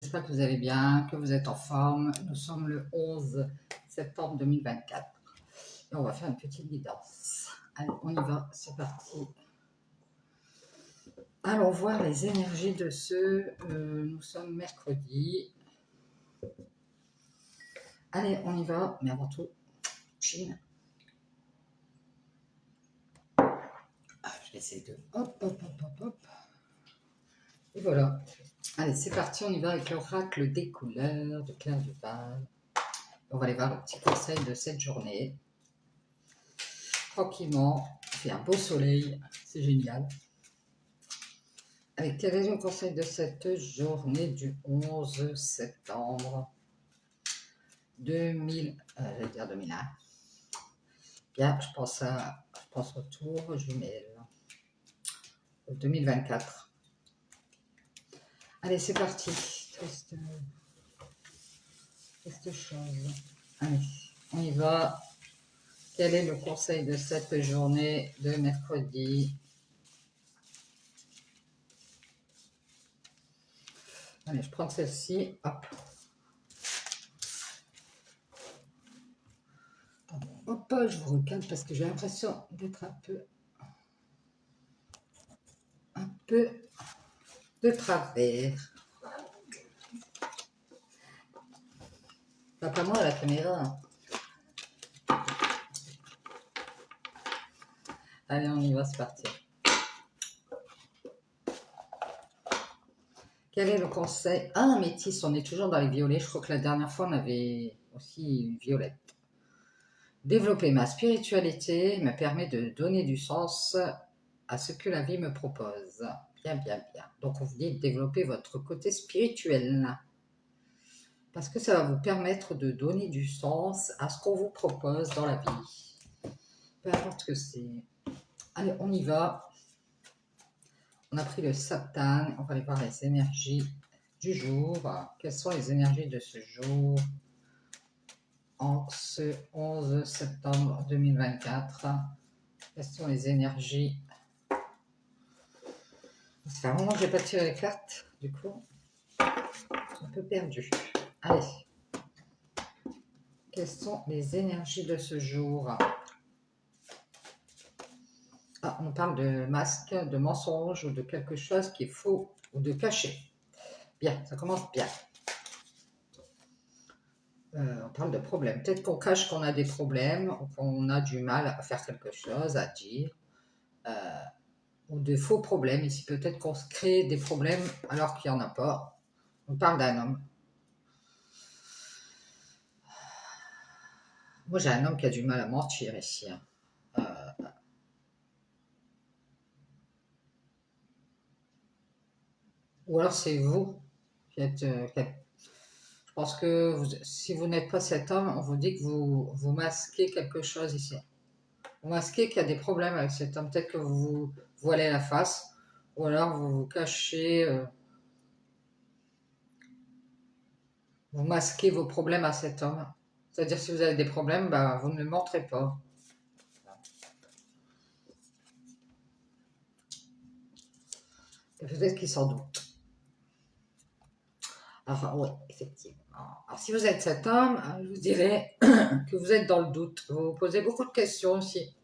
J'espère que vous allez bien, que vous êtes en forme. Nous sommes le 11 septembre 2024 et on va faire une petite guidance. Allez, on y va, c'est parti. Allons voir les énergies de nous sommes mercredi. Allez, on y va, mais avant tout, Chine. Je vais essayer de hop, hop, hop, hop, hop. Et voilà. Allez, c'est parti, on y va avec l'oracle des couleurs de Claire Duval. On va aller voir le petit conseil de cette journée. Tranquillement, il fait un beau soleil, c'est génial. Avec quel est le conseil de cette journée du 11 septembre 2001. Bien, je pense retour jumelle 2024. Allez, c'est parti. Triste chose. Allez, on y va. Quel est le conseil de cette journée de mercredi? Allez, je prends celle-ci. Hop. Hop, je vous recale parce que j'ai l'impression d'être un peu de travers. Pas moi à la caméra. Allez, on y va, c'est parti. Quel est le conseil? Ah, métis, on est toujours dans les violets. Je crois que la dernière fois, on avait aussi une violette. Développer ma spiritualité me permet de donner du sens à ce que la vie me propose. Bien, bien, bien. Donc, on vous dit de développer votre côté spirituel. Parce que ça va vous permettre de donner du sens à ce qu'on vous propose dans la vie. Peu importe ce que c'est. Allez, on y va. On a pris le Satan. On va aller voir les énergies du jour. Quelles sont les énergies de ce jour en ce 11 septembre 2024? Quelles sont les énergies? Ça fait un moment que je n'ai pas tiré les cartes, du coup, un peu perdu. Allez. Quelles sont les énergies de ce jour? Ah, on parle de masque, de mensonge ou de quelque chose qui est faux ou de caché. Bien, ça commence bien. On parle de problèmes. Peut-être qu'on cache qu'on a des problèmes ou qu'on a du mal à faire quelque chose, à dire. Ou de faux problèmes. Ici, peut-être qu'on se crée des problèmes alors qu'il n'y en a pas. On parle d'un homme. Moi, j'ai un homme qui a du mal à mentir ici. Ou alors c'est vous qui êtes... je pense que si vous n'êtes pas cet homme, on vous dit que vous masquez quelque chose ici. Vous masquez qu'il y a des problèmes avec cet homme. Peut-être que vous vous voilez la face. Ou alors vous vous cachez... vous masquez vos problèmes à cet homme. C'est-à-dire si vous avez des problèmes, bah, vous ne le montrez pas. Et peut-être qu'il s'en doute. Alors oui, effectivement. Alors si vous êtes cet homme, je vous dirais que vous êtes dans le doute. Vous vous posez beaucoup de questions aussi.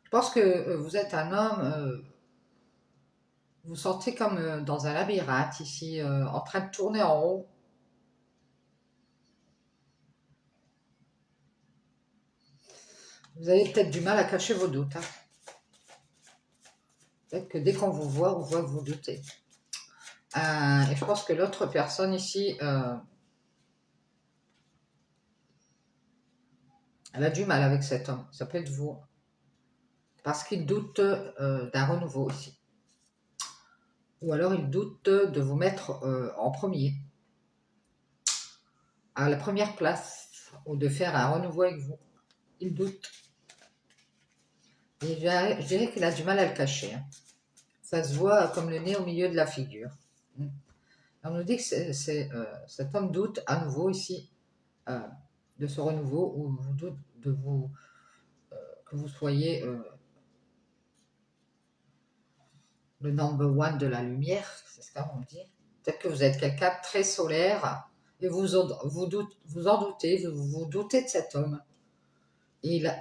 Je pense que vous êtes un homme, vous vous sentez comme dans un labyrinthe ici, en train de tourner en rond. Vous avez peut-être du mal à cacher vos doutes. Hein. Peut-être que dès qu'on vous voit, on voit que vous doutez. Et je pense que l'autre personne ici, elle a du mal avec cet homme. Ça peut être vous. Parce qu'il doute d'un renouveau ici. Ou alors il doute de vous mettre en premier, à la première place, ou de faire un renouveau avec vous. Il doute. Et je dirais qu'il a du mal à le cacher. Hein. Ça se voit comme le nez au milieu de la figure. On nous dit que cet homme doute à nouveau ici euh, de ce renouveau, ou vous doute de vous, que vous soyez le number one de la lumière, c'est ce qu'on dit. Peut-être que vous êtes quelqu'un de très solaire et vous en doutez, vous doutez de cet homme.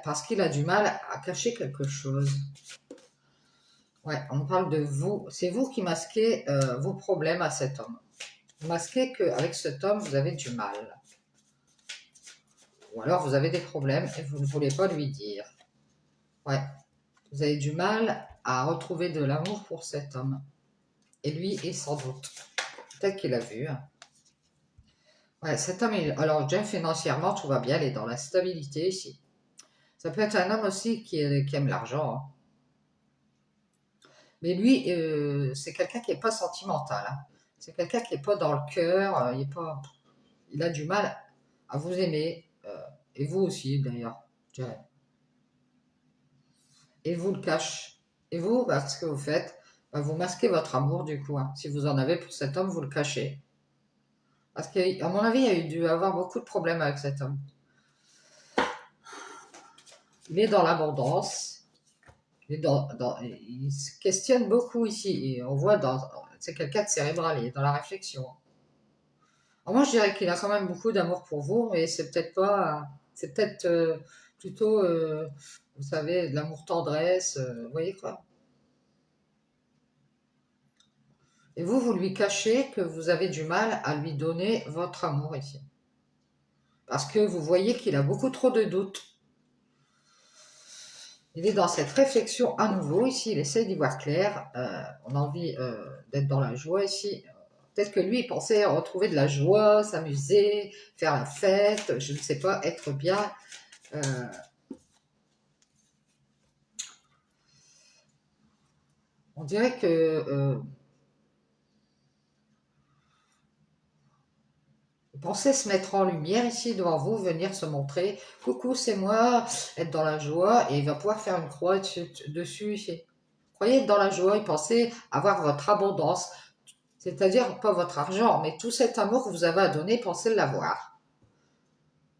Parce qu'il a du mal à cacher quelque chose. Ouais, on parle de vous. C'est vous qui masquez vos problèmes à cet homme. Vous masquez qu'avec cet homme, vous avez du mal. Ou alors vous avez des problèmes et vous ne voulez pas lui dire. Ouais, vous avez du mal à retrouver de l'amour pour cet homme. Et lui est sans doute. Peut-être qu'il a vu. Ouais, cet homme, alors déjà financièrement, tout va bien, il est dans la stabilité ici. Ça peut être un homme aussi qui aime l'argent. Hein. Mais lui, c'est quelqu'un qui n'est pas sentimental. Hein. C'est quelqu'un qui n'est pas dans le cœur. Il a du mal à vous aimer. Et vous aussi, d'ailleurs. Et vous le cache. Et vous, bah, ce que vous faites, bah, vous masquez votre amour du coup. Hein. Si vous en avez pour cet homme, vous le cachez. Parce qu'à mon avis, il y a dû avoir beaucoup de problèmes avec cet homme. Il est dans l'abondance. Il se questionne beaucoup ici. Et on voit, c'est quelqu'un de cérébral, il est dans la réflexion. Alors moi, je dirais qu'il a quand même beaucoup d'amour pour vous, mais c'est peut-être pas. C'est peut-être plutôt, vous savez, de l'amour tendresse, vous voyez quoi. Et vous lui cachez que vous avez du mal à lui donner votre amour ici. Parce que vous voyez qu'il a beaucoup trop de doutes. Il est dans cette réflexion à nouveau ici, il essaie d'y voir clair. On a envie d'être dans la joie ici. Peut-être que lui, il pensait retrouver de la joie, s'amuser, faire la fête, je ne sais pas, être bien. On dirait que il pensait se mettre en lumière ici devant vous, venir se montrer. Coucou, c'est moi, être dans la joie, et il va pouvoir faire une croix dessus ici. Croyez être dans la joie, il pensait avoir votre abondance, c'est-à-dire pas votre argent, mais tout cet amour que vous avez à donner, pensez l'avoir.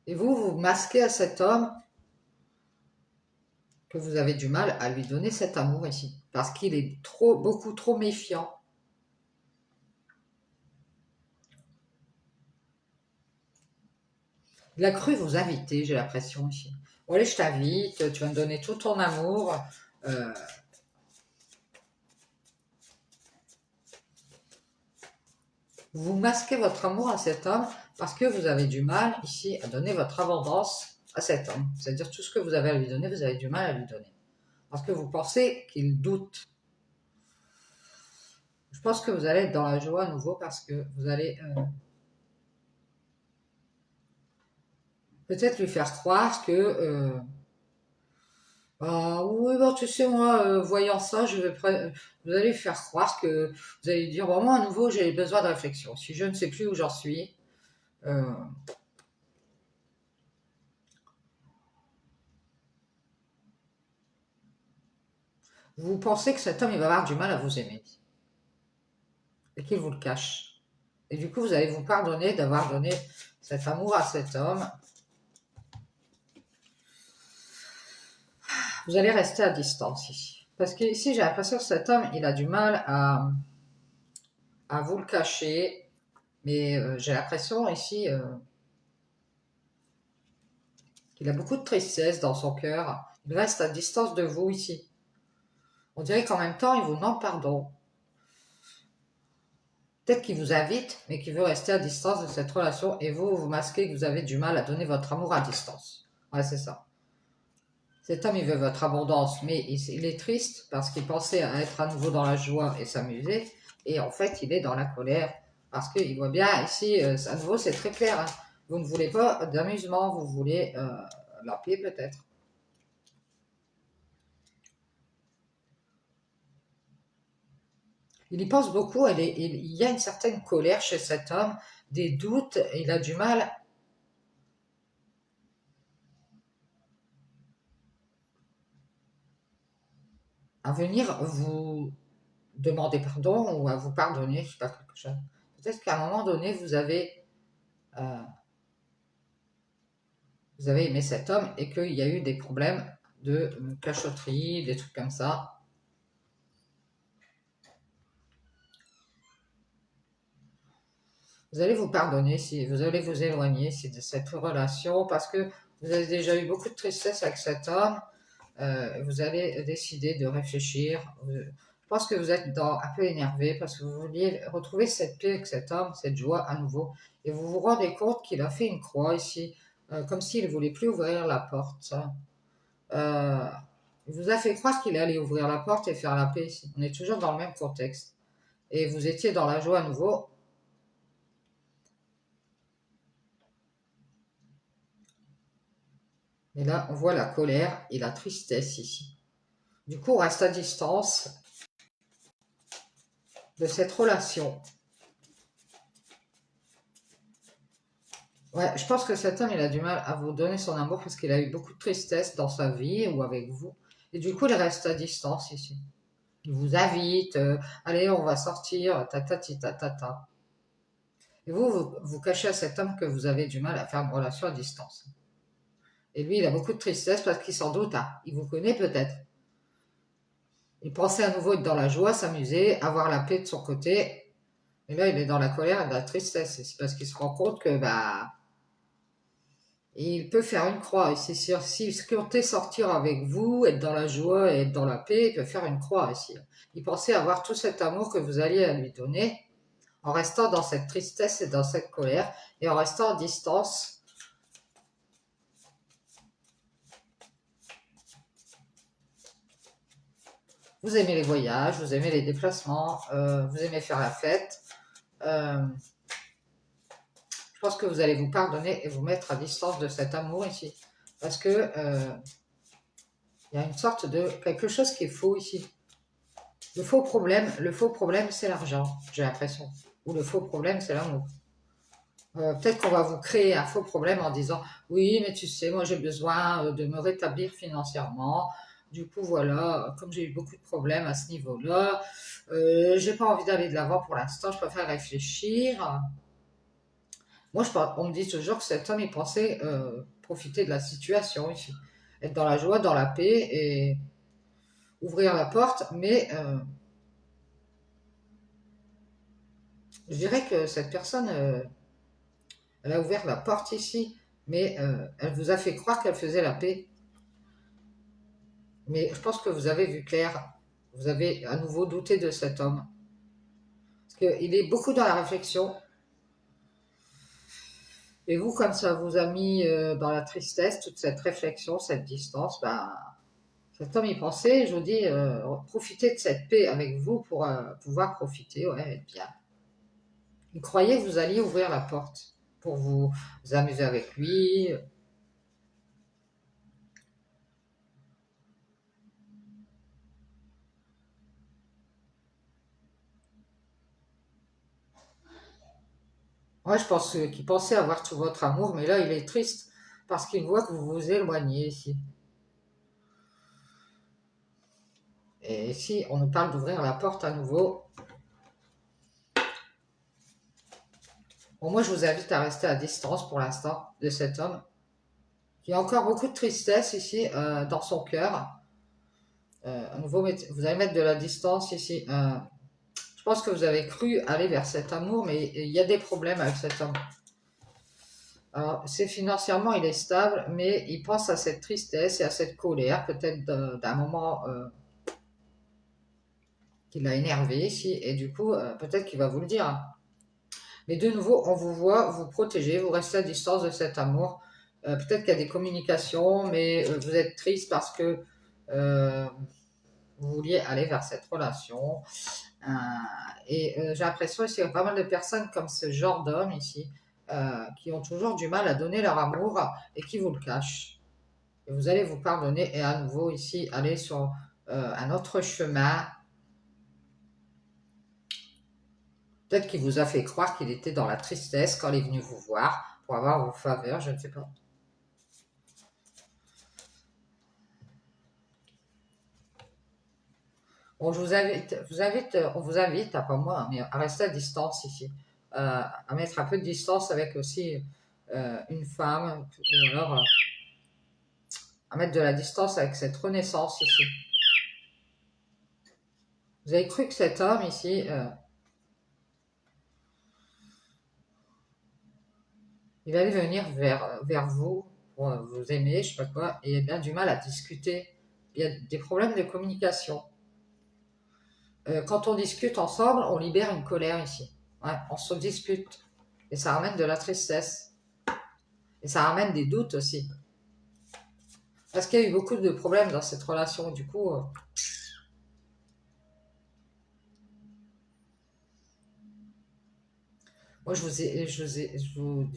Et vous masquez à cet homme que vous avez du mal à lui donner cet amour ici, parce qu'il est beaucoup trop méfiant. Il a cru vous inviter, j'ai l'impression ici. Bon, allez, je t'invite, tu vas me donner tout ton amour. Euh, vous masquez votre amour à cet homme parce que vous avez du mal ici à donner votre abondance à cet homme. C'est-à-dire tout ce que vous avez à lui donner, vous avez du mal à lui donner. Parce que vous pensez qu'il doute. Je pense que vous allez être dans la joie à nouveau parce que vous allez peut-être lui faire croire que ah oui, bon, tu sais, moi, voyant ça, vous allez lui faire croire que vous allez lui dire, bon, moi, à nouveau, j'ai besoin de réflexion. Si je ne sais plus où j'en suis, euh, vous pensez que cet homme, il va avoir du mal à vous aimer et qu'il vous le cache. Et du coup, vous allez vous pardonner d'avoir donné cet amour à cet homme. Vous allez rester à distance ici. Parce que ici, j'ai l'impression que cet homme, il a du mal à vous le cacher. Mais j'ai l'impression ici qu'il a beaucoup de tristesse dans son cœur. Il reste à distance de vous ici. On dirait qu'en même temps, il vous demande pardon. Peut-être qu'il vous invite, mais qu'il veut rester à distance de cette relation. Et vous, vous masquez que vous avez du mal à donner votre amour à distance. Ouais, c'est ça. Cet homme, il veut votre abondance, mais il est triste parce qu'il pensait à être à nouveau dans la joie et s'amuser. Et en fait, il est dans la colère parce qu'il voit bien ici, à nouveau, c'est très clair. Hein. Vous ne voulez pas d'amusement, vous voulez la paix peut-être. Il y pense beaucoup, il y a une certaine colère chez cet homme, des doutes, il a du mal à venir vous demander pardon ou à vous pardonner, je sais pas quelque chose. Peut-être qu'à un moment donné, euh, vous avez aimé cet homme et qu'il y a eu des problèmes de cachotterie, des trucs comme ça. Vous allez vous pardonner, si vous allez vous éloigner si de cette relation parce que vous avez déjà eu beaucoup de tristesse avec cet homme. Vous allez décider de réfléchir. Je pense que vous êtes un peu énervé parce que vous vouliez retrouver cette paix avec cet homme, cette joie à nouveau. Et vous vous rendez compte qu'il a fait une croix ici, comme s'il ne voulait plus ouvrir la porte. Euh, il vous a fait croire qu'il allait ouvrir la porte et faire la paix ici. On est toujours dans le même contexte. Et vous étiez dans la joie à nouveau. Mais là, on voit la colère et la tristesse ici. Du coup, on reste à distance de cette relation. Ouais, je pense que cet homme, il a du mal à vous donner son amour parce qu'il a eu beaucoup de tristesse dans sa vie ou avec vous. Et du coup, il reste à distance ici. Il vous invite, allez, on va sortir, tatati tatata. Et vous cachez à cet homme que vous avez du mal à faire une relation à distance. Et lui, il a beaucoup de tristesse parce qu'il s'en doute. Ah, il vous connaît peut-être. Il pensait à nouveau être dans la joie, s'amuser, avoir la paix de son côté. Et là, il est dans la colère et la tristesse. C'est parce qu'il se rend compte que, bah, il peut faire une croix. Et c'est sûr, s'il comptait sortir avec vous, être dans la joie et être dans la paix, il peut faire une croix ici. Il pensait avoir tout cet amour que vous alliez lui donner en restant dans cette tristesse et dans cette colère et en restant à distance. Vous aimez les voyages, vous aimez les déplacements, vous aimez faire la fête. Euh, je pense que vous allez vous pardonner et vous mettre à distance de cet amour ici. Parce que il y a une sorte de quelque chose qui est faux ici. Le faux problème, c'est l'argent, j'ai l'impression. Ou le faux problème, c'est l'amour. Peut-être qu'on va vous créer un faux problème en disant oui, mais tu sais, moi j'ai besoin de me rétablir financièrement. Du coup, voilà, comme j'ai eu beaucoup de problèmes à ce niveau-là, j'ai pas envie d'aller de l'avant pour l'instant, je préfère réfléchir. Moi, on me dit toujours que cet homme, il pensait profiter de la situation ici, être dans la joie, dans la paix et ouvrir la porte, mais je dirais que cette personne, elle a ouvert la porte ici, mais elle vous a fait croire qu'elle faisait la paix. Mais je pense que vous avez vu clair, vous avez à nouveau douté de cet homme. Parce qu'il est beaucoup dans la réflexion. Et vous, comme ça vous a mis dans la tristesse, toute cette réflexion, cette distance, ben, cet homme y pensait, je vous dis, profitez de cette paix avec vous pour pouvoir profiter, ouais, être bien. Il croyait que vous alliez ouvrir la porte pour vous amuser avec lui. Moi, je pense qu'il pensait avoir tout votre amour, mais là, il est triste parce qu'il voit que vous vous éloignez ici. Et ici, on nous parle d'ouvrir la porte à nouveau. Bon, moi, je vous invite à rester à distance pour l'instant de cet homme qui a encore beaucoup de tristesse ici dans son cœur. À nouveau, vous allez mettre de la distance ici. Je pense que vous avez cru aller vers cet amour, mais il y a des problèmes avec cet homme. Alors, c'est financièrement, il est stable, mais il pense à cette tristesse et à cette colère, peut-être d'un moment qui l'a énervé ici, et du coup, peut-être qu'il va vous le dire. Mais de nouveau, on vous voit vous protéger, vous restez à distance de cet amour. Peut-être qu'il y a des communications, mais vous êtes triste parce que euh, vous vouliez aller vers cette relation. Euh, j'ai l'impression qu'il y a pas mal de personnes comme ce genre d'homme ici qui ont toujours du mal à donner leur amour et qui vous le cachent. Et vous allez vous pardonner et à nouveau ici aller sur un autre chemin. Peut-être qu'il vous a fait croire qu'il était dans la tristesse quand il est venu vous voir pour avoir vos faveurs, je ne sais pas. Bon, on vous invite, à pas moi, mais à rester à distance ici, à mettre un peu de distance avec aussi une femme, ou alors à mettre de la distance avec cette renaissance ici. Vous avez cru que cet homme ici, Il allait venir vers vous pour vous aimer, je sais pas quoi, et il a du mal à discuter. Il y a des problèmes de communication. Quand on discute ensemble, on libère une colère ici. Ouais, on se dispute. Et ça ramène de la tristesse. Et ça ramène des doutes aussi. Parce qu'il y a eu beaucoup de problèmes dans cette relation. Du coup, moi, je vous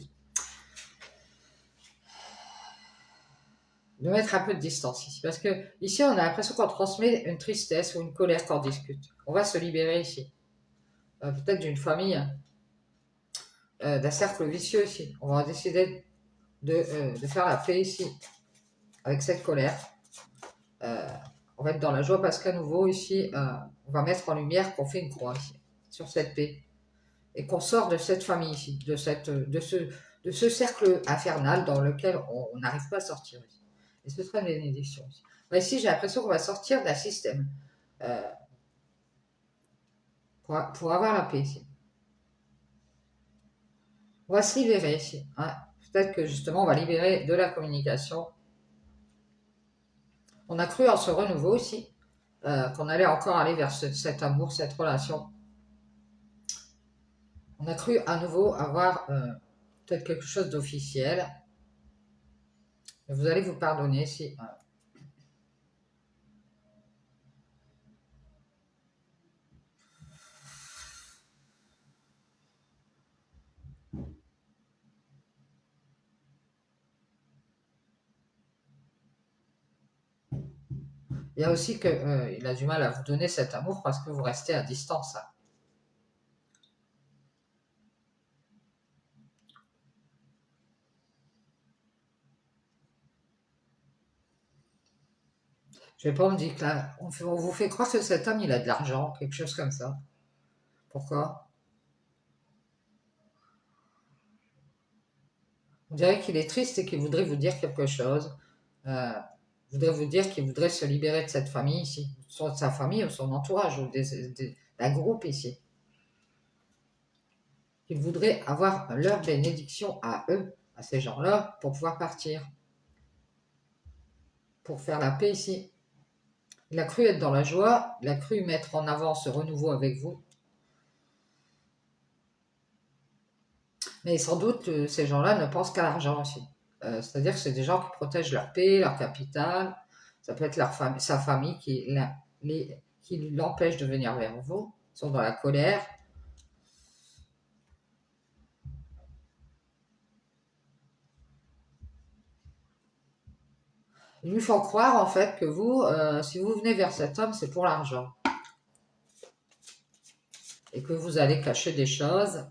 de mettre un peu de distance ici. Parce que ici, on a l'impression qu'on transmet une tristesse ou une colère quand on discute. On va se libérer ici. Peut-être d'une famille, d'un cercle vicieux ici. On va décider de faire la paix ici avec cette colère. On va être dans la joie parce qu'à nouveau ici, on va mettre en lumière qu'on fait une croix ici, sur cette paix. Et qu'on sort de cette famille ici, de ce cercle infernal dans lequel on n'arrive pas à sortir ici. Et ce serait une bénédiction ici. Mais ici, j'ai l'impression qu'on va sortir d'un système euh, pour avoir la paix ici. On va se libérer ici. Hein. Peut-être que justement, on va libérer de la communication. On a cru en ce renouveau ici, qu'on allait encore aller vers cet amour, cette relation. On a cru à nouveau avoir peut-être quelque chose d'officiel. Vous allez vous pardonner si. Il y a aussi qu'il a du mal à vous donner cet amour parce que vous restez à distance. Hein. Je sais pas, on me dit que là, on vous fait croire que cet homme, il a de l'argent, quelque chose comme ça. Pourquoi? On dirait qu'il est triste et qu'il voudrait vous dire quelque chose. Euh, voudrait vous dire qu'il voudrait se libérer de cette famille ici, soit de sa famille ou son entourage, ou d'un groupe ici. Qu'il voudrait avoir leur bénédiction à eux, à ces gens-là, pour pouvoir partir, pour faire la paix ici. Il a cru être dans la joie, il a cru mettre en avant ce renouveau avec vous. Mais sans doute, ces gens-là ne pensent qu'à l'argent aussi. C'est-à-dire que c'est des gens qui protègent leur paix, leur capital. Ça peut être sa famille qui l'empêche de venir vers vous. Ils sont dans la colère. Ils lui font croire en fait que vous, si vous venez vers cet homme, c'est pour l'argent. Et que vous allez cacher des choses,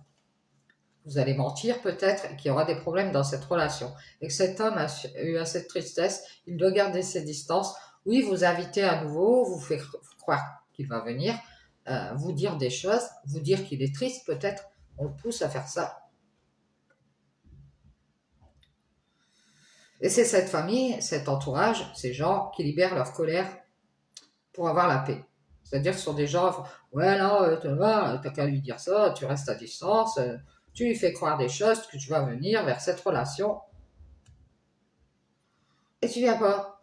vous allez mentir peut-être, et qu'il y aura des problèmes dans cette relation. Et que cet homme a eu assez de tristesse, il doit garder ses distances. Oui, vous invitez à nouveau, vous fait croire qu'il va venir, vous dire des choses, vous dire qu'il est triste peut-être, on le pousse à faire ça. Et c'est cette famille, cet entourage, ces gens qui libèrent leur colère pour avoir la paix. C'est-à-dire que ce sont des gens, ouais, non, t'as qu'à lui dire ça, tu restes à distance, tu lui fais croire des choses, que tu vas venir vers cette relation, et tu viens pas.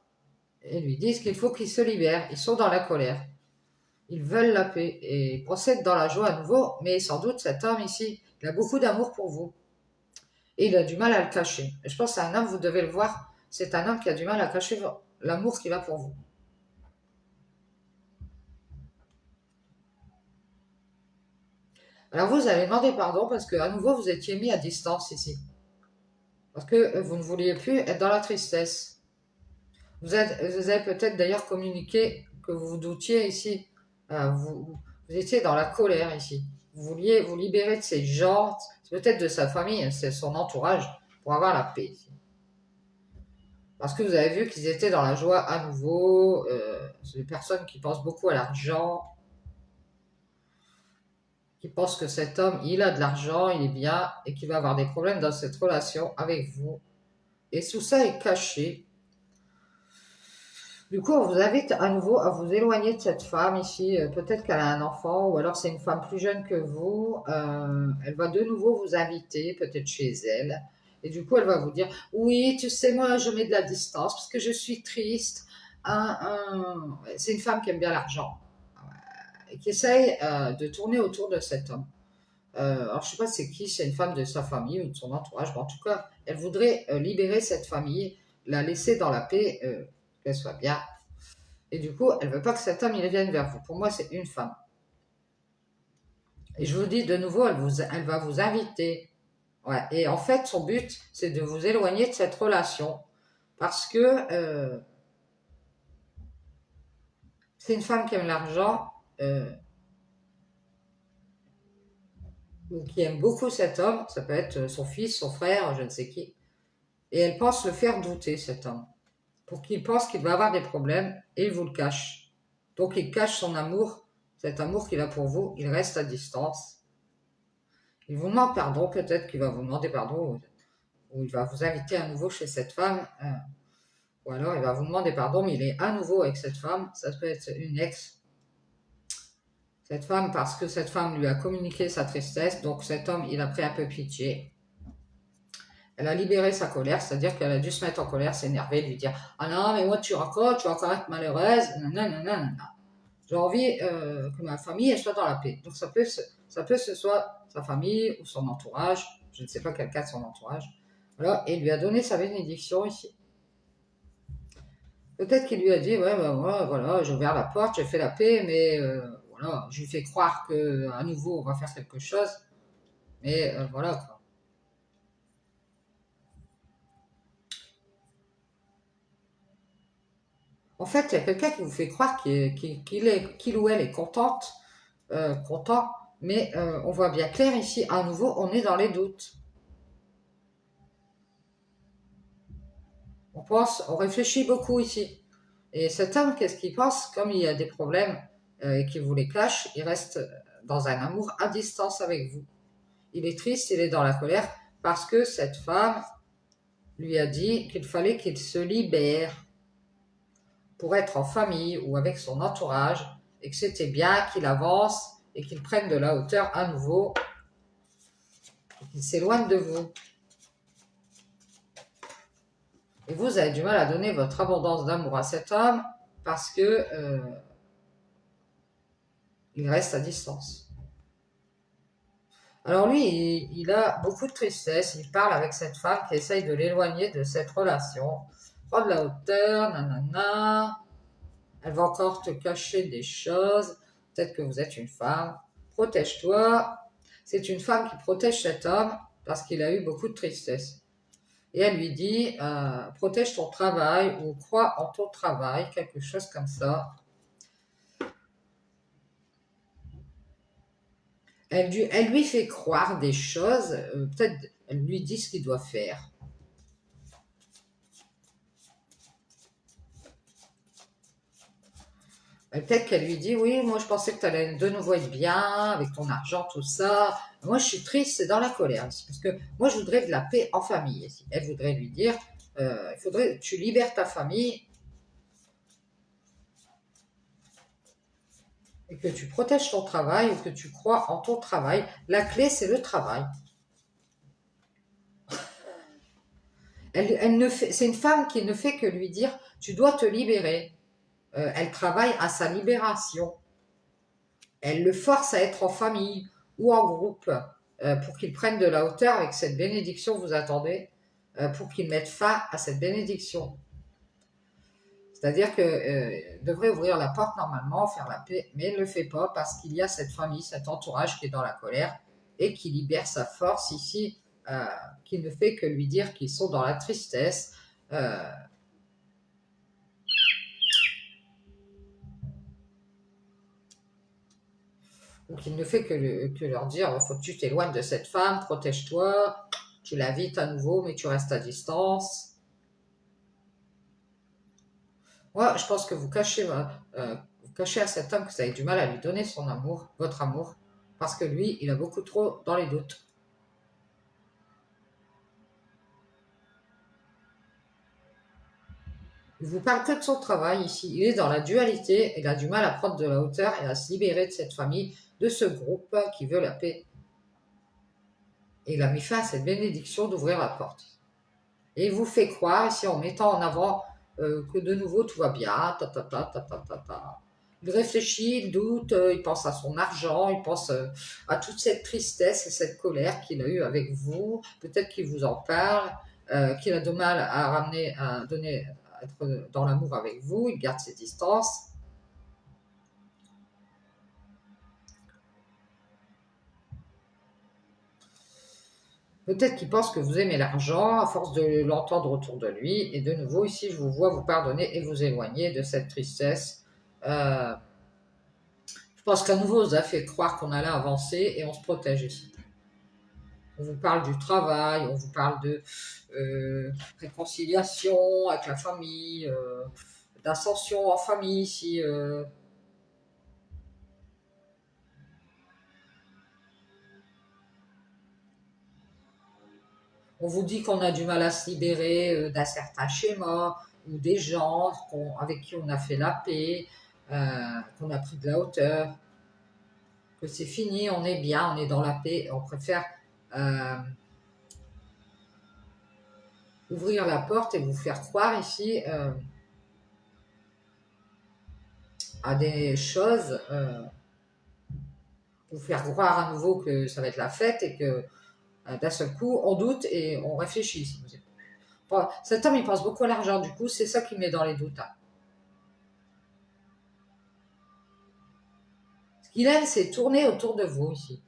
Et ils lui disent qu'il faut qu'ils se libèrent, ils sont dans la colère, ils veulent la paix, et ils procèdent dans la joie à nouveau, mais sans doute cet homme ici, il a beaucoup d'amour pour vous, et il a du mal à le cacher. Et je pense que c'est un homme, vous devez le voir, c'est un homme qui a du mal à cacher l'amour qu'il a pour vous. Alors vous allez demander pardon parce qu'à nouveau vous étiez mis à distance ici. Parce que vous ne vouliez plus être dans la tristesse. Vous avez peut-être d'ailleurs communiqué que vous vous doutiez ici. Vous étiez dans la colère ici. Vous vouliez vous libérer de ces gens, peut-être de sa famille, c'est son entourage, pour avoir la paix ici. Parce que vous avez vu qu'ils étaient dans la joie à nouveau. C'est des personnes qui pensent beaucoup à l'argent, qui pense que cet homme, il a de l'argent, il est bien, et qu'il va avoir des problèmes dans cette relation avec vous. Et tout ça est caché. Du coup, on vous invite à nouveau à vous éloigner de cette femme ici. Peut-être qu'elle a un enfant, ou alors c'est une femme plus jeune que vous. Elle va de nouveau vous inviter, peut-être chez elle. Et du coup, elle va vous dire, oui, tu sais, moi, je mets de la distance parce que je suis triste. C'est une femme qui aime bien l'argent et qui essaye de tourner autour de cet homme. Alors, je sais pas c'est qui, c'est une femme de sa famille ou de son entourage, mais en tout cas, elle voudrait libérer cette famille, la laisser dans la paix, qu'elle soit bien. Et du coup, elle veut pas que cet homme il vienne vers vous. Pour moi, c'est une femme. Et je vous dis de nouveau, elle va vous inviter. Ouais. Et en fait, son but, c'est de vous éloigner de cette relation. Parce que c'est une femme qui aime l'argent, ou qui aime beaucoup cet homme. Ça peut être son fils, son frère, je ne sais qui. Et elle pense le faire douter, cet homme. Pour qu'il pense qu'il va avoir des problèmes, et il vous le cache. Donc il cache son amour, cet amour qu'il a pour vous, il reste à distance. Il vous demande pardon, peut-être qu'il va vous demander pardon, ou il va vous inviter à nouveau chez cette femme, ou alors il va vous demander pardon, mais il est à nouveau avec cette femme, ça peut être une ex. Cette femme, parce que cette femme lui a communiqué sa tristesse, donc cet homme, il a pris un peu pitié. Elle a libéré sa colère, c'est-à-dire qu'elle a dû se mettre en colère, s'énerver, lui dire « Ah non, mais moi tu vas encore être malheureuse, nanana. J'ai envie que ma famille elle soit dans la paix. » Donc ça peut que ce soit sa famille ou son entourage, je ne sais pas quel cas de son entourage. Voilà, et il lui a donné sa bénédiction ici. Peut-être qu'il lui a dit, ouais, bah, moi, voilà, j'ai ouvert la porte, j'ai fait la paix, mais voilà, je lui fais croire qu'à nouveau, on va faire quelque chose. Mais voilà, quoi. En fait, il y a quelqu'un qui vous fait croire qu'il ou elle est content, mais on voit bien clair ici, à nouveau, on est dans les doutes. On réfléchit beaucoup ici. Et cet homme, qu'est-ce qu'il pense? Comme il y a des problèmes et qu'il vous les cache, il reste dans un amour à distance avec vous. Il est triste, il est dans la colère parce que cette femme lui a dit qu'il fallait qu'il se libère pour être en famille ou avec son entourage et que c'était bien qu'il avance et qu'il prenne de la hauteur à nouveau et qu'il s'éloigne de vous. Et vous avez du mal à donner votre abondance d'amour à cet homme parce que il reste à distance. Alors lui, il a beaucoup de tristesse, il parle avec cette femme qui essaye de l'éloigner de cette relation. Prends de la hauteur, nanana, elle va encore te cacher des choses, peut-être que vous êtes une femme, protège-toi. C'est une femme qui protège cet homme parce qu'il a eu beaucoup de tristesse. Et elle lui dit, protège ton travail ou crois en ton travail, quelque chose comme ça. Elle lui fait croire des choses, peut-être elle lui dit ce qu'il doit faire. Peut-être qu'elle lui dit, oui, moi je pensais que tu allais de nouveau être bien avec ton argent, tout ça. Moi je suis triste, c'est dans la colère ici, parce que moi je voudrais de la paix en famille ici. Elle voudrait lui dire, il faudrait que tu libères ta famille et que tu protèges ton travail ou que tu crois en ton travail. La clé c'est le travail. C'est une femme qui ne fait que lui dire, tu dois te libérer. Elle travaille à sa libération. Elle le force à être en famille ou en groupe pour qu'il prenne de la hauteur avec cette bénédiction, vous attendez, pour qu'il mette fin à cette bénédiction. C'est-à-dire que devrait ouvrir la porte normalement, faire la paix, mais il ne le fait pas parce qu'il y a cette famille, cet entourage qui est dans la colère et qui libère sa force ici, qui ne fait que lui dire qu'ils sont dans la tristesse. Donc il ne fait que leur dire, il faut que tu t'éloignes de cette femme, protège-toi, tu l'invites à nouveau, mais tu restes à distance. Moi, je pense que vous cachez à cet homme que vous avez du mal à lui donner son amour, votre amour, parce que lui, il a beaucoup trop dans les doutes. Il vous parle que de son travail ici. Il est dans la dualité, il a du mal à prendre de la hauteur et à se libérer de cette famille, de ce groupe qui veut la paix. Et il a mis fin à cette bénédiction d'ouvrir la porte. Et il vous fait croire, ici, en mettant en avant que de nouveau tout va bien, Il réfléchit, il doute, il pense à son argent, il pense à toute cette tristesse et cette colère qu'il a eue avec vous. Peut-être qu'il vous en parle, qu'il a du mal à ramener, à donner, à être dans l'amour avec vous. Il garde ses distances. Peut-être qu'il pense que vous aimez l'argent à force de l'entendre autour de lui. Et de nouveau, ici, je vous vois vous pardonner et vous éloigner de cette tristesse. Euh, je pense qu'à nouveau, vous a fait croire qu'on allait avancer et on se protège ici. On vous parle du travail, on vous parle de réconciliation avec la famille, d'ascension en famille ici. On vous dit qu'on a du mal à se libérer d'un certain schéma ou des gens avec qui on a fait la paix, qu'on a pris de la hauteur, que c'est fini, on est bien, on est dans la paix. On préfère ouvrir la porte et vous faire croire ici à des choses, vous faire croire à nouveau que ça va être la fête et que d'un seul coup, on doute et on réfléchit. Cet homme, il pense beaucoup à l'argent, du coup, c'est ça qui met dans les doutes. Hein. Ce qu'il aime, c'est tourner autour de vous ici.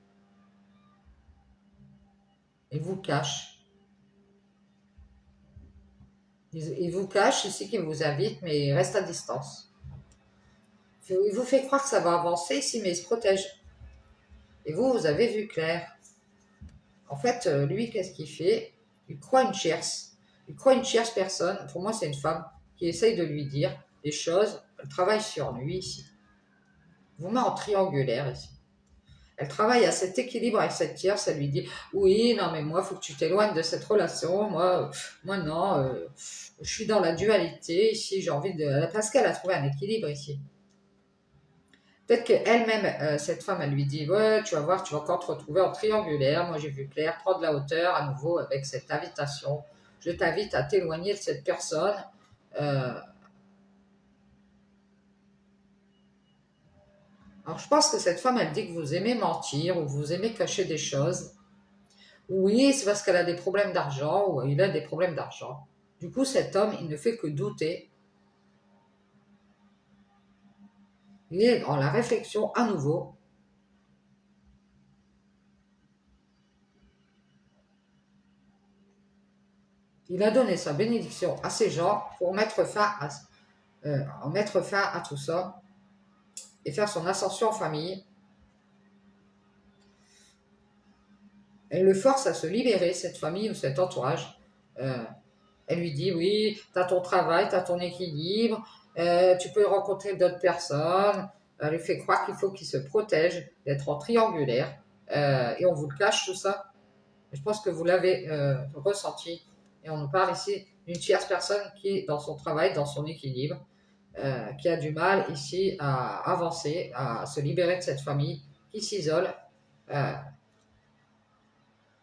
Il vous cache. Il vous cache ici qu'il vous invite, mais il reste à distance. Il vous fait croire que ça va avancer ici, mais il se protège. Et vous, vous avez vu clair. En fait, lui, qu'est-ce qu'il fait? Il croit une tierce. Il croit une tierce personne. Pour moi, c'est une femme qui essaye de lui dire des choses. Elle travaille sur lui ici. Vous met en triangulaire ici. Elle travaille à cet équilibre avec cette tierce. Elle lui dit oui, non, mais moi, il faut que tu t'éloignes de cette relation. Moi non, je suis dans la dualité ici. J'ai envie de. Parce qu'elle a trouvé un équilibre ici. Peut-être qu'elle-même, cette femme, elle lui dit ouais, tu vas voir, tu vas encore te retrouver en triangulaire. Moi, j'ai vu clair, prends de la hauteur à nouveau avec cette invitation. Je t'invite à t'éloigner de cette personne. Alors, je pense que cette femme, elle dit que vous aimez mentir ou vous aimez cacher des choses. Oui, c'est parce qu'elle a des problèmes d'argent ou il a des problèmes d'argent. Du coup, cet homme, il ne fait que douter. Il est dans la réflexion à nouveau. Il a donné sa bénédiction à ces gens pour mettre fin à tout ça et faire son ascension en famille. Elle le force à se libérer, cette famille ou cet entourage. Elle lui dit, oui, tu as ton travail, tu as ton équilibre, tu peux rencontrer d'autres personnes. Elle lui fait croire qu'il faut qu'il se protège, d'être en triangulaire. Et on vous le cache tout ça. Je pense que vous l'avez ressenti. Et on nous parle ici d'une tierce personne qui est dans son travail, dans son équilibre, qui a du mal ici à avancer, à se libérer de cette famille, qui s'isole, euh,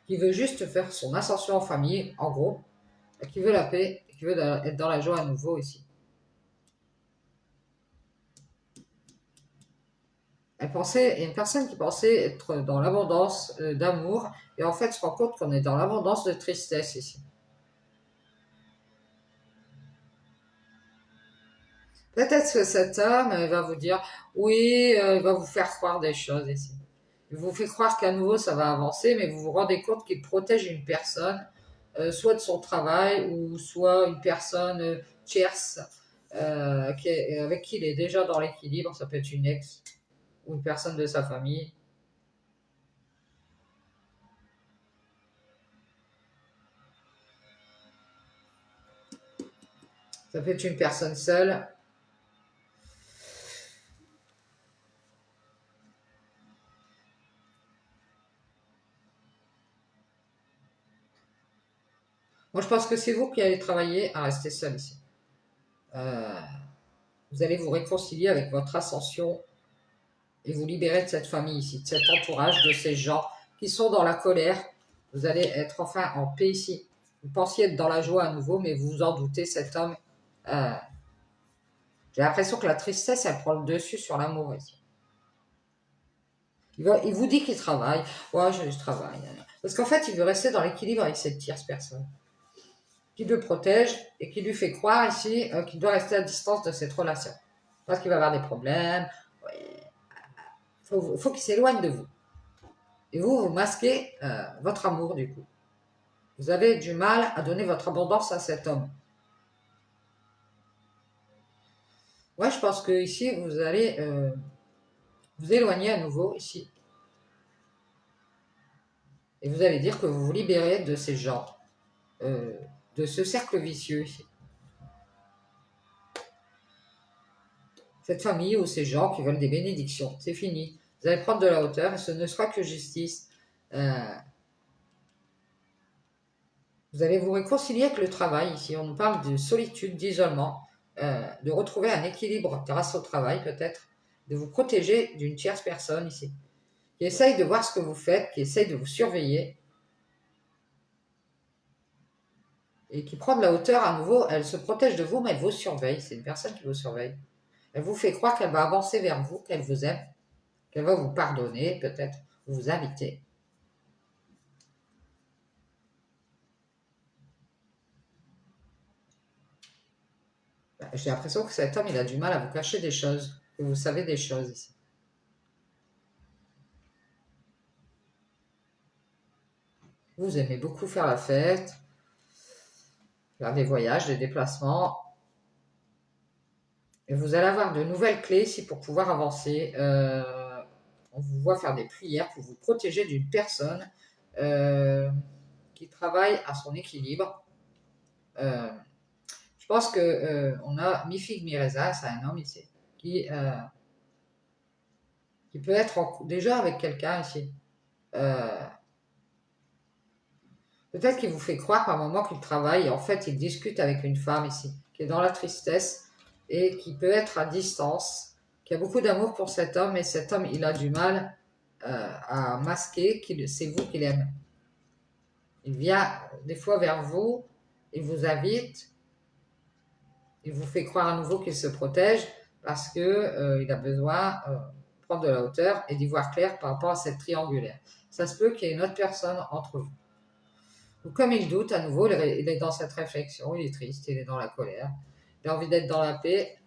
qui veut juste faire son ascension en famille, en gros, qui veut la paix, qui veut être dans la joie à nouveau ici. Il y a une personne qui pensait être dans l'abondance d'amour, et en fait se rend compte qu'on est dans l'abondance de tristesse ici. Peut-être que cet homme va vous dire, oui, il va vous faire croire des choses ici. Il vous fait croire qu'à nouveau ça va avancer, mais vous vous rendez compte qu'il protège une personne, soit de son travail, ou soit une personne tierce avec qui il est déjà dans l'équilibre. Ça peut être une ex ou une personne de sa famille. Ça peut être une personne seule. Moi, je pense que c'est vous qui allez travailler à rester seul ici. Euh, vous allez vous réconcilier avec votre ascension et vous libérer de cette famille ici, de cet entourage, de ces gens qui sont dans la colère, Vous allez être enfin en paix ici. Vous pensiez être dans la joie à nouveau, mais vous vous en doutez, cet homme, j'ai l'impression que la tristesse, elle prend le dessus sur l'amour ici. Il vous dit qu'il travaille. Ouais, je travaille. Parce qu'en fait, il veut rester dans l'équilibre avec cette tierce personne qui le protège et qui lui fait croire ici qu'il doit rester à distance de cette relation. Parce qu'il va avoir des problèmes. Il faut qu'il s'éloigne de vous. Et vous, vous masquez votre amour du coup. Vous avez du mal à donner votre abondance à cet homme. Ouais, je pense que ici, vous allez vous éloigner à nouveau ici. Et vous allez dire que vous vous libérez de ces gens, de ce cercle vicieux ici. Cette famille ou ces gens qui veulent des bénédictions, c'est fini. Vous allez prendre de la hauteur et ce ne sera que justice. Vous allez vous réconcilier avec le travail ici. On nous parle de solitude, d'isolement, de retrouver un équilibre grâce au travail peut-être, de vous protéger d'une tierce personne ici, qui essaye de voir ce que vous faites, qui essaye de vous surveiller et qui prend de la hauteur à nouveau. Elle se protège de vous, mais elle vous surveille. C'est une personne qui vous surveille. Elle vous fait croire qu'elle va avancer vers vous, qu'elle vous aime, qu'elle va vous pardonner peut-être, vous inviter. J'ai l'impression que cet homme, il a du mal à vous cacher des choses, que vous savez des choses ici. Vous aimez beaucoup faire la fête, faire des voyages, des déplacements. Et vous allez avoir de nouvelles clés ici pour pouvoir avancer. On vous voit faire des prières pour vous protéger d'une personne qui travaille à son équilibre. Je pense que on a mi-figue, mi-raisin, c'est un homme ici, qui peut être déjà avec quelqu'un ici. Peut-être qu'il vous fait croire par moment qu'il travaille et en fait il discute avec une femme ici, qui est dans la tristesse et qui peut être à distance, qui a beaucoup d'amour pour cet homme et cet homme il a du mal à masquer que c'est vous qu'il aime. Il vient des fois vers vous, il vous invite, il vous fait croire à nouveau qu'il se protège parce que il a besoin de prendre de la hauteur et d'y voir clair par rapport à cette triangulaire. Ça se peut qu'il y ait une autre personne entre vous. Comme il doute à nouveau, il est dans cette réflexion, il est triste, il est dans la colère, il a envie d'être dans la paix.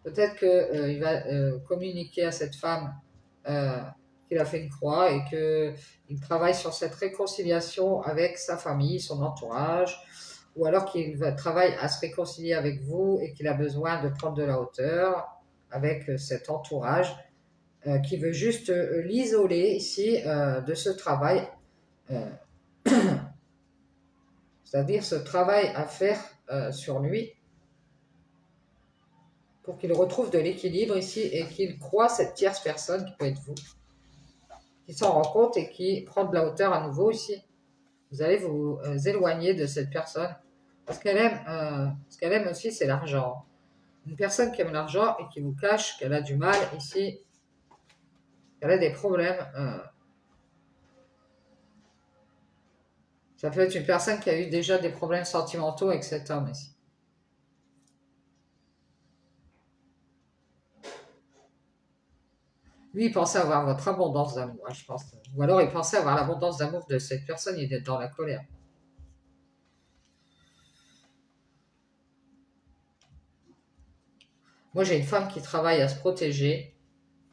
Peut-être qu'il va communiquer à cette femme qu'il a fait une croix et qu'il travaille sur cette réconciliation avec sa famille, son entourage, ou alors qu'il travaille à se réconcilier avec vous et qu'il a besoin de prendre de la hauteur avec cet entourage qui veut juste l'isoler ici de ce travail. C'est-à-dire ce travail à faire sur lui pour qu'il retrouve de l'équilibre ici et qu'il croit cette tierce personne qui peut être vous, qui s'en rend compte et qui prend de la hauteur à nouveau ici. Vous allez vous éloigner de cette personne parce qu'elle aime, ce qu'elle aime aussi, c'est l'argent. Une personne qui aime l'argent et qui vous cache qu'elle a du mal ici, qu'elle a des problèmes. Ça peut être une personne qui a eu déjà des problèmes sentimentaux avec cet homme ici. Lui, il pensait avoir votre abondance d'amour, je pense. Ou alors, il pensait avoir l'abondance d'amour de cette personne, il est dans la colère. Moi, j'ai une femme qui travaille à se protéger.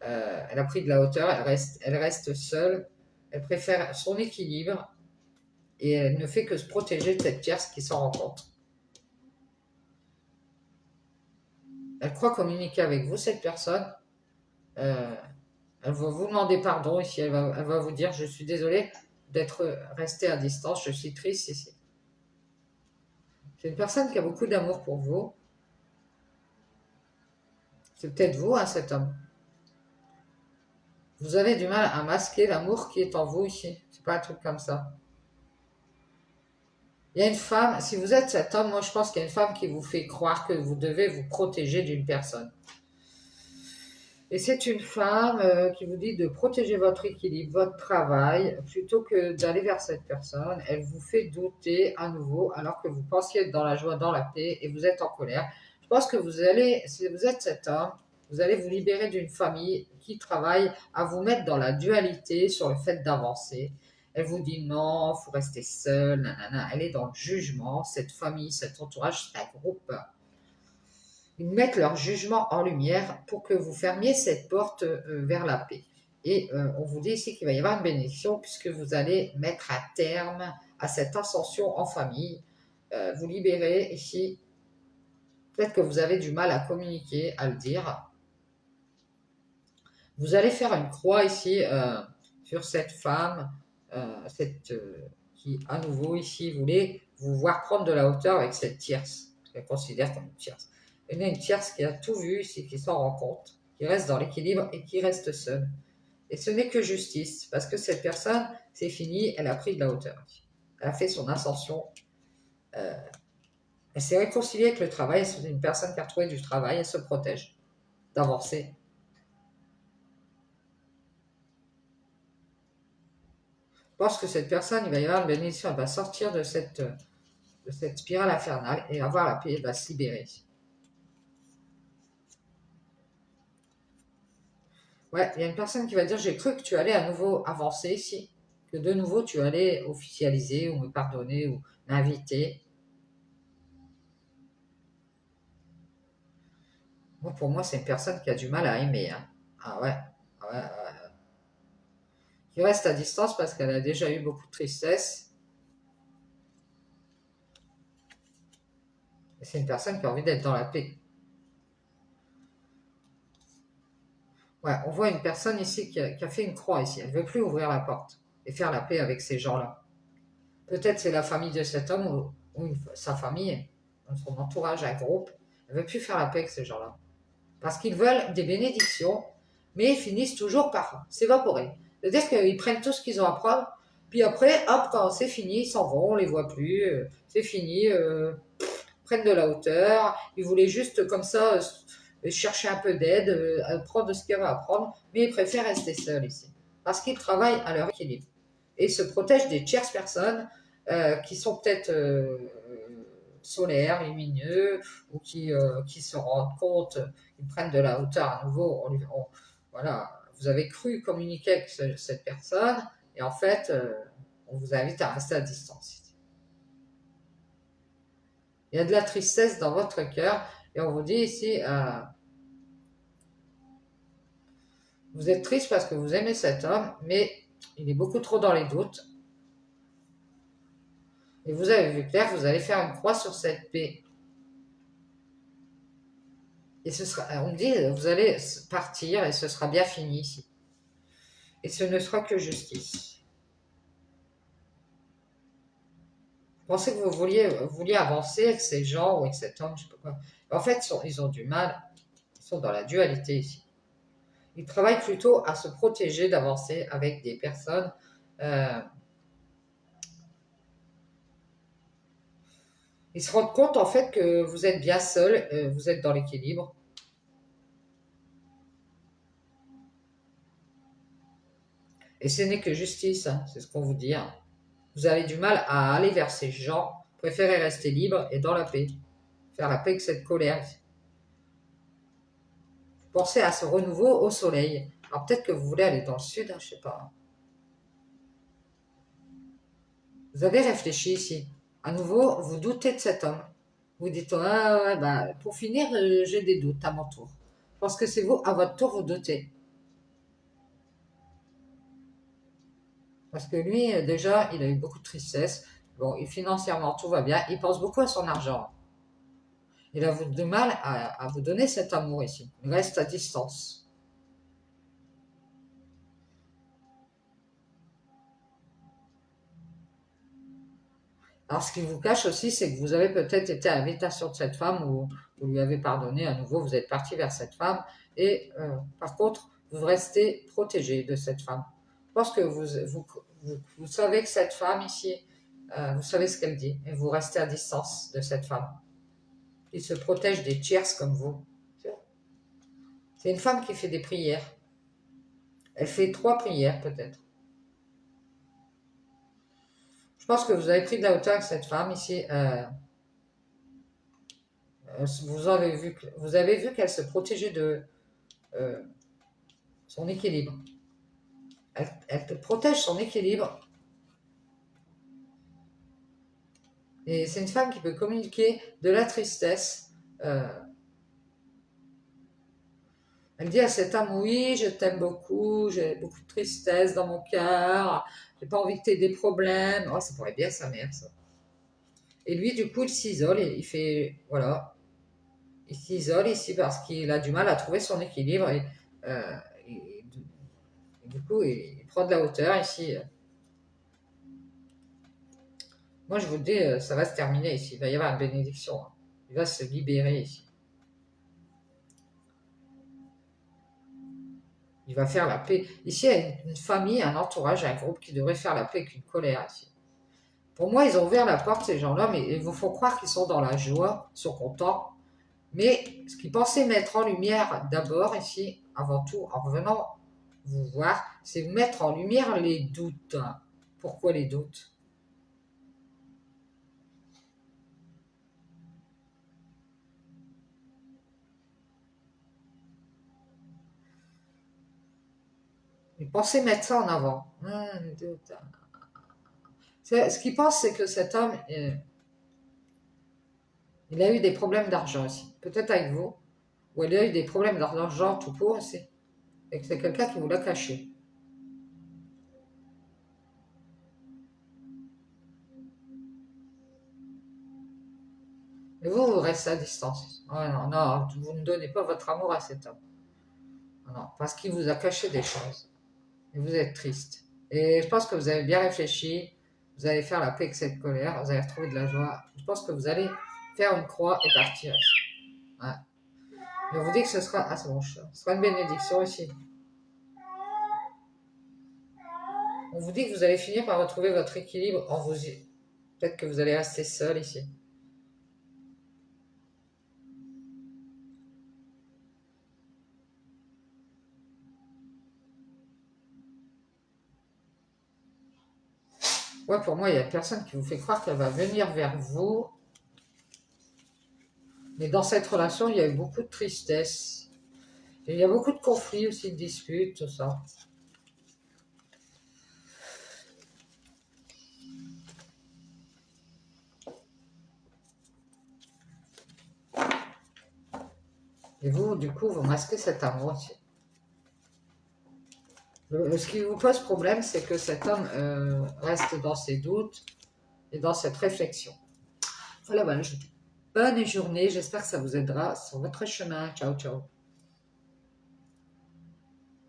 Elle a pris de la hauteur, elle reste seule. Elle préfère son équilibre et elle ne fait que se protéger de cette tierce qui s'en rend compte. Elle croit communiquer avec vous, cette personne. Euh, Elle va vous demander pardon ici. Elle va vous dire je suis désolée d'être restée à distance, je suis triste ici. C'est une personne qui a beaucoup d'amour pour vous. C'est peut-être vous, hein, cet homme. Vous avez du mal à masquer l'amour qui est en vous ici. C'est pas un truc comme ça. Il y a une femme, si vous êtes cet homme, moi je pense qu'il y a une femme qui vous fait croire que vous devez vous protéger d'une personne. Et c'est une femme qui vous dit de protéger votre équilibre, votre travail, plutôt que d'aller vers cette personne. Elle vous fait douter à nouveau alors que vous pensiez être dans la joie, dans la paix et vous êtes en colère. Je pense que vous allez, si vous êtes cet homme, vous allez vous libérer d'une famille qui travaille à vous mettre dans la dualité sur le fait d'avancer. Elle vous dit non, faut rester seul, nanana. Elle est dans le jugement, cette famille, cet entourage, cet groupe. Ils mettent leur jugement en lumière pour que vous fermiez cette porte vers la paix. Et on vous dit ici qu'il va y avoir une bénédiction puisque vous allez mettre un terme à cette ascension en famille. Vous libérez ici. Peut-être que vous avez du mal à communiquer, à le dire. Vous allez faire une croix ici sur cette femme, qui à nouveau ici voulait vous voir prendre de la hauteur avec cette tierce, qu'elle considère comme une tierce. Elle est une tierce qui a tout vu ici, qui s'en rend compte, qui reste dans l'équilibre et qui reste seule. Et ce n'est que justice, parce que cette personne, c'est fini, elle a pris de la hauteur. Elle a fait son ascension. Euh, elle s'est réconciliée avec le travail, c'est une personne qui a retrouvé du travail, elle se protège d'avancer. Je pense que cette personne, il va y avoir une bénédiction, elle va sortir de cette spirale infernale et avoir la paix, elle va se libérer. Ouais, il y a une personne qui va dire, j'ai cru que tu allais à nouveau avancer ici, que de nouveau tu allais officialiser ou me pardonner ou m'inviter. Pour moi, c'est une personne qui a du mal à aimer. Hein. Ah ouais, ah ouais, ouais. Qui reste à distance parce qu'elle a déjà eu beaucoup de tristesse. Et c'est une personne qui a envie d'être dans la paix. Ouais, on voit une personne ici qui a fait une croix ici. Elle ne veut plus ouvrir la porte et faire la paix avec ces gens-là. Peut-être c'est la famille de cet homme ou sa famille, son entourage, un groupe. Elle ne veut plus faire la paix avec ces gens-là. Parce qu'ils veulent des bénédictions, mais ils finissent toujours par s'évaporer. C'est-à-dire qu'ils prennent tout ce qu'ils ont à prendre, puis après, hop, quand c'est fini, ils s'en vont, on les voit plus, c'est fini, prennent de la hauteur, ils voulaient juste comme ça chercher un peu d'aide, prendre ce qu'il y avait à prendre, mais ils préfèrent rester seuls ici. Parce qu'ils travaillent à leur équilibre. Et se protègent des tierces personnes qui sont peut-être solaires, lumineux, ou qui se rendent compte, ils prennent de la hauteur à nouveau. Voilà, vous avez cru communiquer avec cette personne, et en fait, on vous invite à rester à distance. Il y a de la tristesse dans votre cœur, et on vous dit ici, vous êtes triste parce que vous aimez cet homme, mais il est beaucoup trop dans les doutes. Et vous avez vu clair, vous allez faire une croix sur cette paix. Et ce sera, on me dit, vous allez partir et ce sera bien fini ici. Et ce ne sera que justice. Pensez que vous vouliez avancer avec ces gens ou avec cet homme, je sais pas quoi. En fait, ils ont du mal, ils sont dans la dualité ici. Ils travaillent plutôt à se protéger d'avancer avec des personnes. Ils se rendent compte en fait que vous êtes bien seul, vous êtes dans l'équilibre. Et ce n'est que justice, hein, c'est ce qu'on vous dit. Hein. Vous avez du mal à aller vers ces gens, préférez rester libre et dans la paix. Faire la paix avec cette colère. Pensez à ce renouveau au soleil. Alors peut-être que vous voulez aller dans le sud, hein, je sais pas. Vous avez réfléchi ici. À nouveau, vous doutez de cet homme. Vous dites, ah, ouais, bah, pour finir, j'ai des doutes à mon tour. Je pense que c'est vous, à votre tour, vous doutez. Parce que lui, déjà, il a eu beaucoup de tristesse. Bon, et financièrement, tout va bien. Il pense beaucoup à son argent. Il a du mal à vous donner cet amour ici. Il reste à distance. Alors, ce qu'il vous cache aussi, c'est que vous avez peut-être été à l'invitation de cette femme ou vous lui avez pardonné à nouveau, vous êtes parti vers cette femme. Et par contre, vous restez protégé de cette femme. Je pense que vous savez que cette femme ici, vous savez ce qu'elle dit. Et vous restez à distance de cette femme. Il se protège des tierces comme vous. C'est une femme qui fait des prières. Elle fait 3 prières peut-être. Je pense que vous avez pris de la hauteur avec cette femme ici. Vous avez vu qu'elle se protégeait de euh, son équilibre. Elle te protège son équilibre. Et c'est une femme qui peut communiquer de la tristesse. Euh, Elle dit à cet homme, oui, je t'aime beaucoup, j'ai beaucoup de tristesse dans mon cœur, j'ai pas envie que tu aies des problèmes. Oh, ça pourrait bien sa mère, ça. Et lui, du coup, il s'isole et il fait, voilà, il s'isole ici parce qu'il a du mal à trouver son équilibre euh, et du coup, il prend de la hauteur ici. Moi, je vous dis, ça va se terminer ici, il va y avoir une bénédiction, hein. Il va se libérer ici. Il va faire la paix. Ici, il y a une famille, un entourage, un groupe qui devrait faire la paix avec une colère ici. Pour moi, ils ont ouvert la porte, ces gens-là, mais ils vous font croire qu'ils sont dans la joie, ils sont contents. Mais ce qu'ils pensaient mettre en lumière d'abord ici, avant tout, en revenant vous voir, c'est mettre en lumière les doutes. Pourquoi les doutes? Ils pensaient mettre ça en avant. Les doutes. Ce qu'ils pensent, c'est que cet homme, il a eu des problèmes d'argent aussi. Peut-être avec vous, ou il a eu des problèmes d'argent tout court aussi. Et que c'est quelqu'un qui vous l'a caché. Et vous, vous restez à distance. Oh non, non, vous ne donnez pas votre amour à cet homme. Non, parce qu'il vous a caché des choses. Et vous êtes triste. Et je pense que vous avez bien réfléchi. Vous allez faire la paix avec cette colère. Vous allez retrouver de la joie. Je pense que vous allez faire une croix et partir. Ouais. Et on vous dit que ce sera. Ah, c'est bon, ce sera une bénédiction ici. On vous dit que vous allez finir par retrouver votre équilibre en vous. Peut-être que vous allez rester seul ici. Ouais, pour moi, il n'y a personne qui vous fait croire qu'elle va venir vers vous. Mais dans cette relation, il y a eu beaucoup de tristesse. Et il y a beaucoup de conflits aussi, de disputes, tout ça. Et vous, du coup, vous masquez cet amour aussi. Ce qui vous pose problème, c'est que cet homme reste dans ses doutes et dans cette réflexion. Voilà, voilà, je vous dis bonne journée. J'espère que ça vous aidera sur votre chemin. Ciao, ciao.